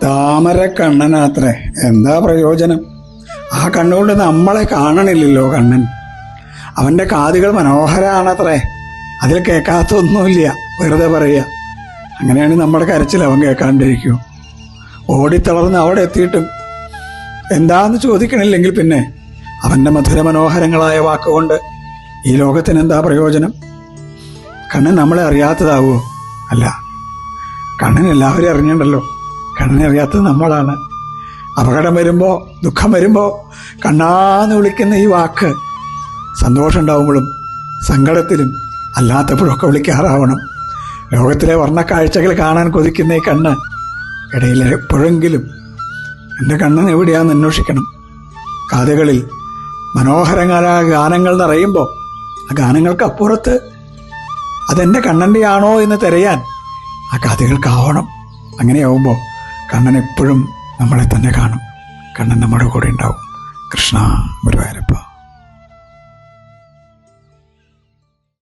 താമര കണ്ണനാത്രേ. എന്താ പ്രയോജനം? ആ കണ്ണുകൊണ്ട് നമ്മളെ കാണണില്ലല്ലോ കണ്ണൻ. അവൻ്റെ കാതുകൾ മനോഹരാണത്രേ, അതിൽ കേൾക്കാത്തൊന്നുമില്ല, വെറുതെ പറയുക. അങ്ങനെയാണ് നമ്മുടെ കരച്ചിൽ അവൻ കേൾക്കാണ്ടിരിക്കുമോ? ഓടിത്തളർന്ന് അവിടെ എത്തിയിട്ടും എന്താന്ന് ചോദിക്കണില്ലെങ്കിൽ പിന്നെ അവൻ്റെ മധുരമനോഹരങ്ങളായ വാക്കുകൊണ്ട് ഈ ലോകത്തിന് എന്താ പ്രയോജനം? കണ്ണൻ നമ്മളെ അറിയാത്തതാവുമോ? അല്ല, കണ്ണൻ എല്ലാവരും അറിഞ്ഞിട്ടുണ്ടല്ലോ. കണ്ണനെ അറിയാത്തത് നമ്മളാണ്. അപകടം വരുമ്പോൾ, ദുഃഖം വരുമ്പോൾ കണ്ണാന്ന് വിളിക്കുന്ന ഈ വാക്ക് സന്തോഷം ഉണ്ടാവുമ്പോഴും സങ്കടത്തിലും അല്ലാത്തപ്പോഴൊക്കെ വിളിക്കാറാവണം. ലോകത്തിലെ വർണ്ണക്കാഴ്ചകൾ കാണാൻ കൊതിക്കുന്ന ഈ കണ്ണ് ഇടയിൽ എപ്പോഴെങ്കിലും എൻ്റെ കണ്ണൻ എവിടെയാണെന്ന് അന്വേഷിക്കണം. കാതുകളിൽ മനോഹരങ്ങളായ ഗാനങ്ങൾ നിറയുമ്പോൾ ആ ഗാനങ്ങൾക്ക് അപ്പുറത്ത് അതെൻ്റെ കണ്ണൻ്റെയാണോ എന്ന് തിരയാൻ ആ കാതുകൾക്കാവണം. അങ്ങനെയാവുമ്പോൾ കണ്ണൻ എപ്പോഴും നമ്മളെ തന്നെ കാണും. കണ്ണൻ നമ്മുടെ കൂടെ ഉണ്ടാവും. കൃഷ്ണ ഗുരുവായൂരപ്പ.